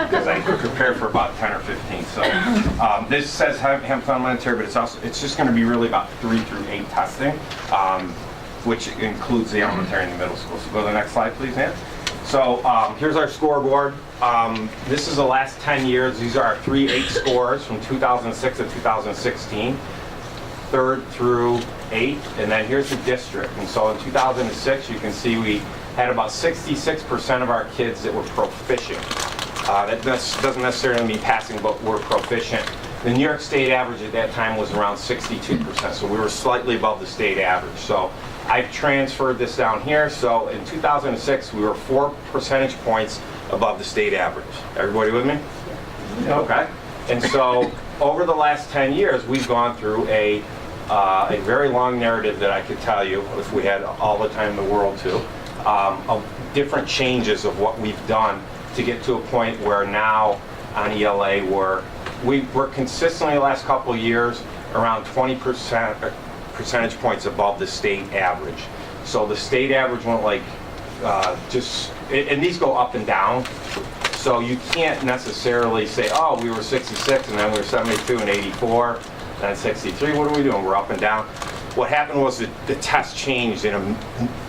because I prepared for about 10 or 15. So this says Hamilton Elementary, but it's just going to be really about 3 through 8 testing, which includes the elementary and the middle school. So go to the next slide, please, Ann. So here's our scoreboard. This is the last 10 years. These are our 3-8 scores from 2006 to 2016, 3rd through 8, and then here's the district. And so in 2006, you can see we had about 66% of our kids that were proficient. That doesn't necessarily mean passing, but were proficient. The New York State average at that time was around 62%, so we were slightly above the state average. So I've transferred this down here. So in 2006, we were 4 percentage points above the state average. Everybody with me? Yeah. Okay. And so over the last 10 years, we've gone through a very long narrative that I could tell you, if we had all the time in the world to, of different changes of what we've done to get to a point where now on ELA we're consistently the last couple of years around 20% percentage points above the state average. So the state average went like and these go up and down. So you can't necessarily say, oh, we were 66 and then we were 72 and 84, then 63. What are we doing? We're up and down. What happened was the test changed in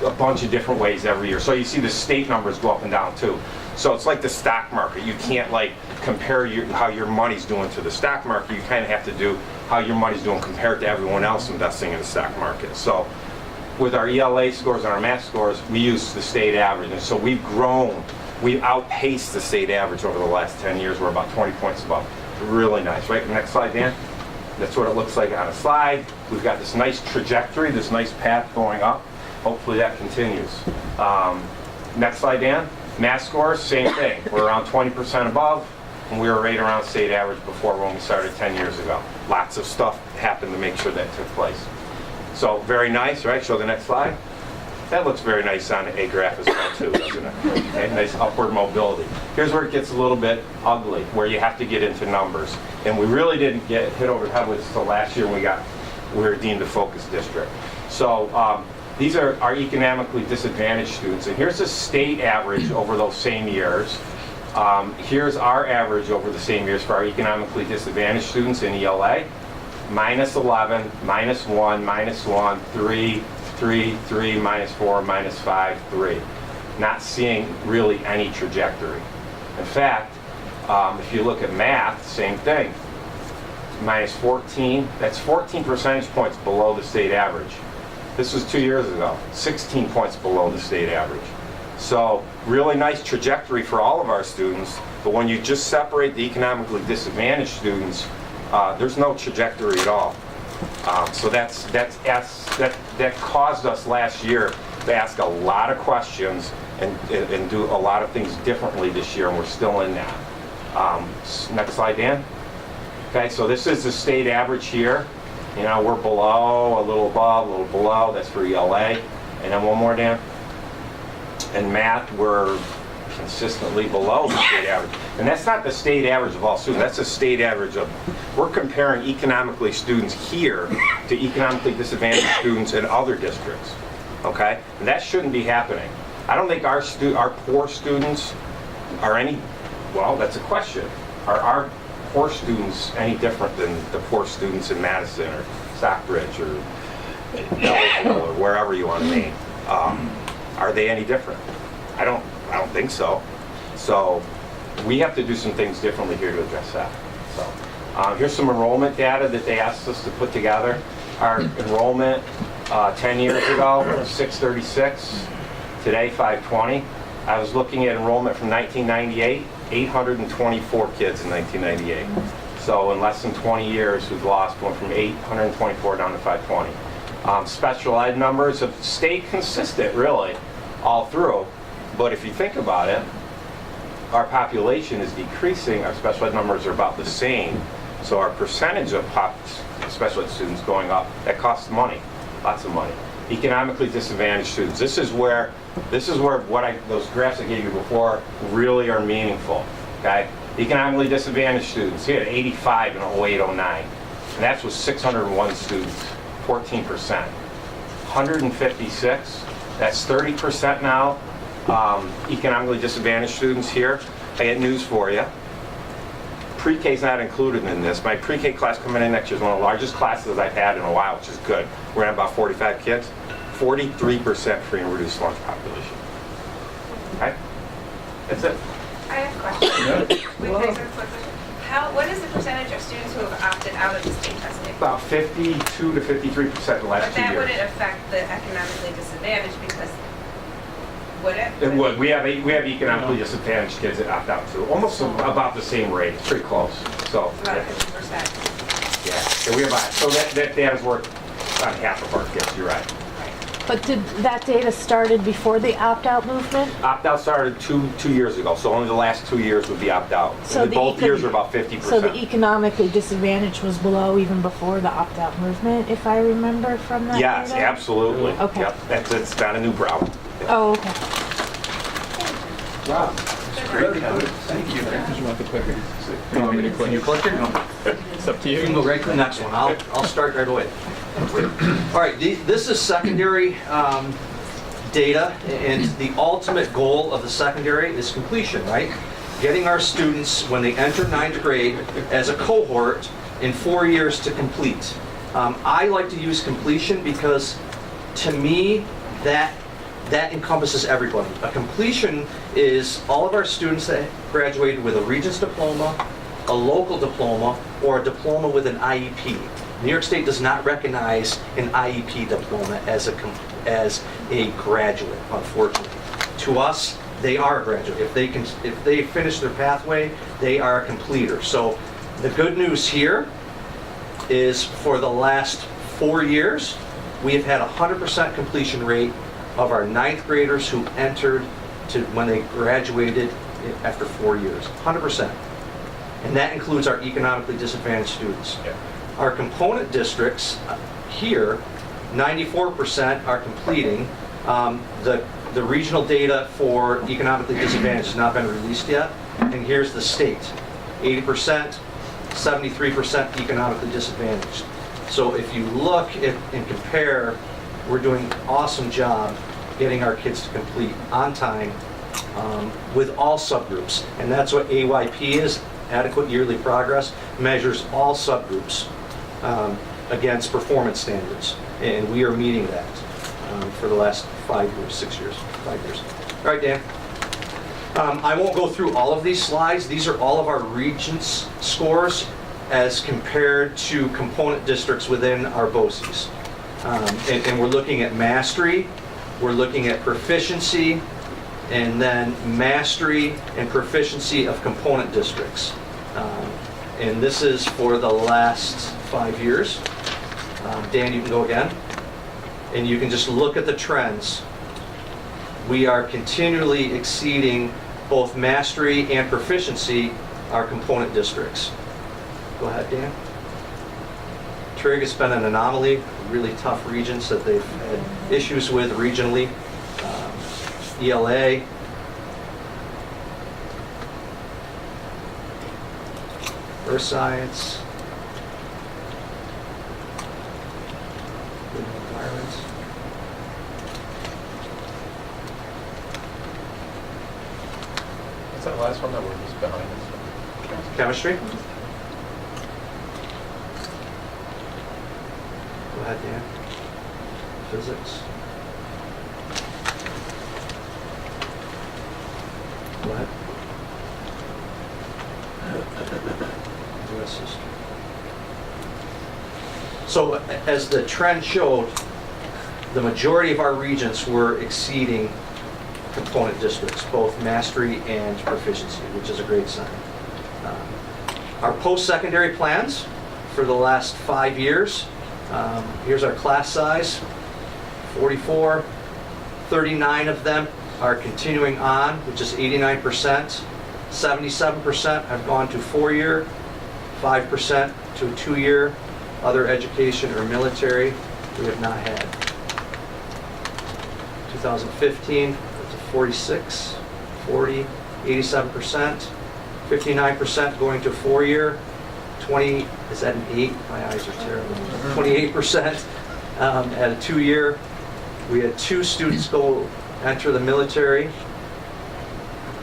a bunch of different ways every year. So you see the state numbers go up and down too. So it's like the stock market. You can't like compare how your money's doing to the stock market. You kind of have to do how your money's doing compared to everyone else investing in the stock market. So with our ELA scores and our math scores, we use the state average. And so we've grown. We've outpaced the state average over the last 10 years. We're about 20 points above. Really nice, right? Next slide, Dan. That's what it looks like on a slide. We've got this nice trajectory, this nice path going up. Hopefully that continues. Next slide, Dan. Math scores, same thing. We're around 20% above, and we were right around state average before when we started 10 years ago. Lots of stuff happened to make sure that took place. So very nice, right? Show the next slide. That looks very nice on a graph as well too, doesn't it? Okay, nice upward mobility. Here's where it gets a little bit ugly, where you have to get into numbers. And we really didn't get hit over the head with this until last year when we were deemed a focus district. So these are our economically disadvantaged students. And here's the state average over those same years. Here's our average over the same years for our economically disadvantaged students in ELA. -11, -1, -1, 3, 3, 3, -4, -5, 3. Not seeing really any trajectory. In fact, if you look at math, same thing. -14, that's 14 percentage points below the state average. This was 2 years ago, 16 points below the state average. So really nice trajectory for all of our students, but when you just separate the economically disadvantaged students, there's no trajectory at all. So that caused us last year to ask a lot of questions and do a lot of things differently this year, and we're still in that. Next slide, Dan. Okay, so this is the state average here. You know, we're below, a little above, a little below. That's for ELA. And then one more, Dan. In math, we're consistently below the state average. And that's not the state average of all students. That's the state average of, we're comparing economically students here to economically disadvantaged students in other districts. Okay? And that shouldn't be happening. I don't think our poor students are any, well, that's a question. Are our poor students any different than the poor students in Madison or Stockbridge or Ellis or wherever you want to name? Are they any different? I don't think so. So we have to do some things differently here to address that. So here's some enrollment data that they asked us to put together. Our enrollment 10 years ago was 636. Today 520. I was looking at enrollment from 1998. 824 kids in 1998. So in less than 20 years, we've lost, went from 824 down to 520. Special ed numbers have stayed consistent, really, all through. But if you think about it, our population is decreasing. Our special ed numbers are about the same. So our percentage of special ed students going up, that costs money, lots of money. Economically disadvantaged students. This is where those graphs I gave you before really are meaningful. Okay, economically disadvantaged students. He had 85 in 08-09, and that's with 601 students, 14%. 156. That's 30% now. Economically disadvantaged students here. I got news for you. pre-K is not included in this. My pre-K class coming in next year is one of the largest classes I've had in a while, which is good. We're at about 45 kids, 43% free and reduced lunch population. Okay? That's it. I have a question. Wait, can I ask a quick question? What is the percentage of students who have opted out of the state testing? About 52 to 53% in the last But 2 that years. wouldn't affect the economically disadvantaged because, would it? It would. We have economically disadvantaged kids that opt out too. Almost about the same rate. It's pretty close. So, About yeah. 50%. Yeah, we have so that data's worth on half of our kids. You're right. But did that data started before the opt-out movement? Opt-out started two years ago, so only the last 2 years would be opt-out. So Both years are about 50%. So the economically disadvantaged was below even before the opt-out movement, if I remember from that Yes, data? absolutely. Okay. Yep, it's not a new problem. Oh, okay. Wow. Great, Kevin. Thank you. You want the clicker? You want me to click? Can you click it? It's up to You can you. go right to the next one. I'll start right away. All right, this is secondary data, and the ultimate goal of the secondary is completion, right? Getting our students, when they enter 9th grade, as a cohort in 4 years to complete. I like to use completion because, to me, that encompasses everybody. A completion is all of our students that graduated with a Regents diploma, a local diploma, or a diploma with an IEP. New York State does not recognize an IEP diploma as a graduate, unfortunately. To us, they are a graduate. If they finish their pathway, they are a completer. So the good news here is for the last 4 years, we have had a 100% completion rate of our 9th graders who entered to when they graduated after 4 years. 100%. And that includes our economically disadvantaged students. Yeah. Our component districts here, 94% are completing. The regional data for economically disadvantaged has not been released yet. And here's the state, 80%, 73% economically disadvantaged. So if you look at and compare, we're doing an awesome job getting our kids to complete on time with all subgroups. And that's what AYP is, adequate yearly progress, measures all subgroups against performance standards. And we are meeting that for the last 5 years, 6 years, 5 years. All right, Dan. I won't go through all of these slides. These are all of our Regents scores as compared to component districts within our BOCES. And we're looking at mastery, we're looking at proficiency, and then mastery and proficiency of component districts. And this is for the last 5 years. Dan, you can go again. And you can just look at the trends. We are continually exceeding both mastery and proficiency our component districts. Go ahead, Dan. Trig has been an anomaly, really tough regions that they've had issues with regionally. ELA. Earth science. Living environments. What's that last one that we're just behind us? Chemistry. Go ahead, Dan. Physics. Go ahead. US history. So as the trend showed, the majority of our regents were exceeding component districts, both mastery and proficiency, which is a great sign. Our post-secondary plans for the last 5 years. Here's our class size, 44. 39 of them are continuing on, which is 89%. 77% have gone to 4-year, 5% to a 2-year. Other education or military, we have not had. 2015, it's a 46, 40, 87%. 59% going to 4-year. 20, is that an 8? My eyes are terrible. 28% at a 2-year. We had 2 students go enter the military,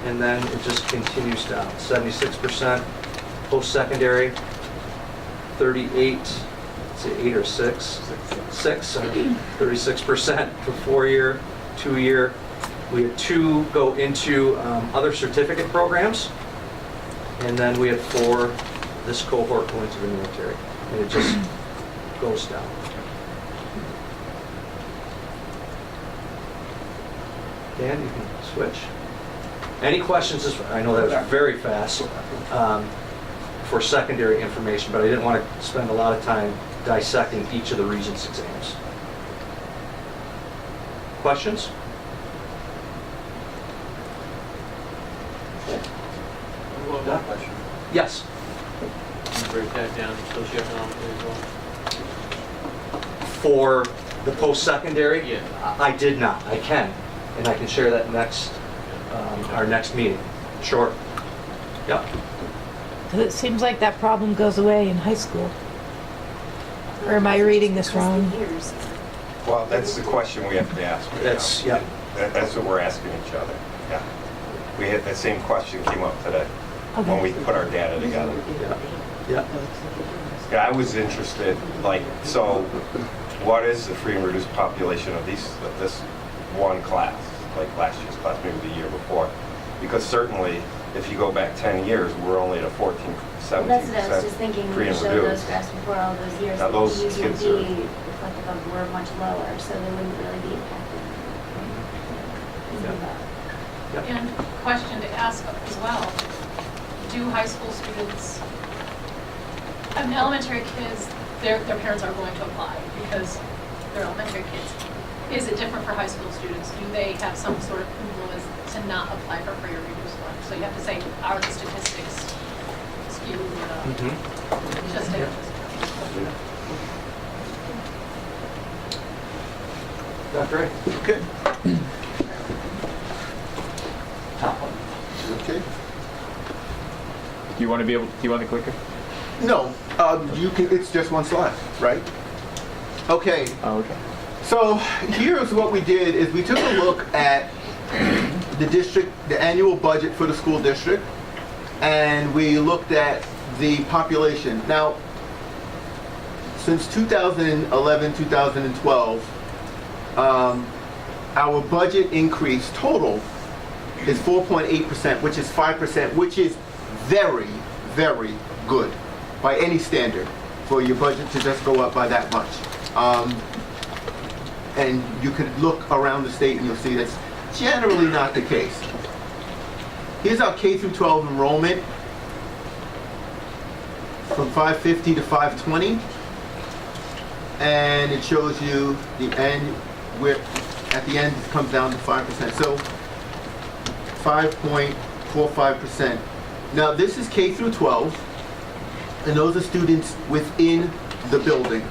and then it just continues down. 76%, Post-secondary, 38, say 8 or 6? 36% for 4-year, 2-year. We had 2 go into other certificate programs, and then we had 4, this cohort go into the military. And it just goes down. Dan, you can switch. Any questions? I know that was very fast for secondary information, but I didn't want to spend a lot of time dissecting each of the Regents exams. Questions? One more question. Yes. Can you break that down socioeconomically as well? For the post-secondary? Yeah. I did not. I can. And I can share that next, our next meeting. Sure. Yep. 'Cause it seems like that problem goes away in high school. Or am I reading this wrong? Well, that's the question we have to ask. right That's, now. yeah. That's what we're asking each other, yeah. We had, that same question came up today, when Okay. we put our data together. Yeah. Yeah. Yeah, I was interested, like, so what is the free and reduced population of this one class, like last year's class, maybe the year before? Because certainly, if you go back 10 years, we're only at a 14, Well, that's what I was 17% just thinking, free when you and showed those reduced. graphs before all those years, Now, the those Ds would kids be are- reflective of were much lower, so they wouldn't really be impacted. And question to ask as well, do high school students, I mean, elementary kids, their parents are going to apply because they're elementary kids. Is it different for high school students? Do they have some sort of influence to not apply for free or reduced lunch? So you have to say, are the statistics skewed? Just to Dr. Ray? Okay. Top one. Okay. Do you want the clicker? No, you can. It's just one slide, right? Okay. Oh, okay. So here's what we did: is we took a look at the district, the annual budget for the school district, and we looked at the population. Now, since 2011, 2012, our budget increase total is 4.8%, which is 5%, which is very, very good by any standard for your budget to just go up by that much. And you could look around the state and you'll see that's generally not the case. Here's our K through 12 enrollment from 550 to 520. And it shows you the end, where at the end it comes down to 5%. So 5.45%. Now this is K through 12, and those are students within the building.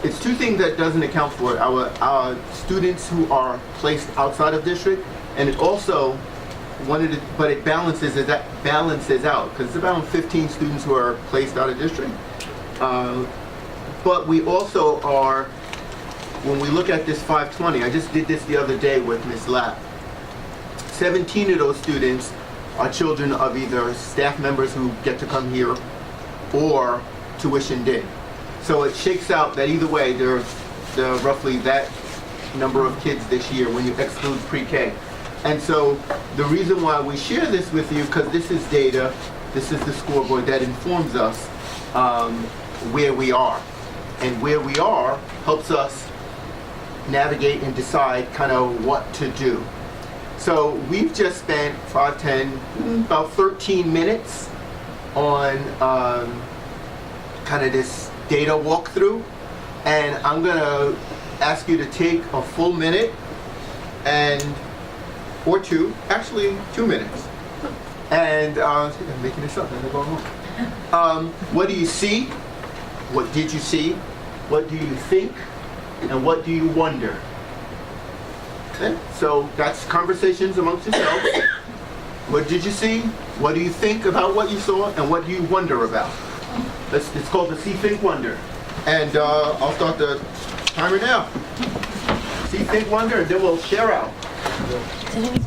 It's two things that doesn't account for it. Our students who are placed outside of district, and it also but it balances out because it's about 15 students who are placed out of district. But we also are, when we look at this 520, I just did this the other day with Ms. Lapp. 17 of those students are children of either staff members who get to come here or tuitioned in. So it shakes out that either way, there's roughly that number of kids this year when you exclude pre-K. And so the reason why we share this with you, because this is data, this is the scoreboard that informs us where we are. And where we are helps us navigate and decide kind of what to do. So we've just spent 5, 10, about 13 minutes on kind of this data walkthrough, and I'm gonna ask you to take a full minute or 2, actually 2 minutes, and I'm making this up as I go along. What do you see? What did you see? What do you think? And what do you wonder? Okay, so that's conversations amongst yourselves. What did you see? What do you think about what you saw? And what do you wonder about? It's called the See, Think, Wonder. And I'll start the timer now. See, Think, Wonder, and then we'll share out. Did anybody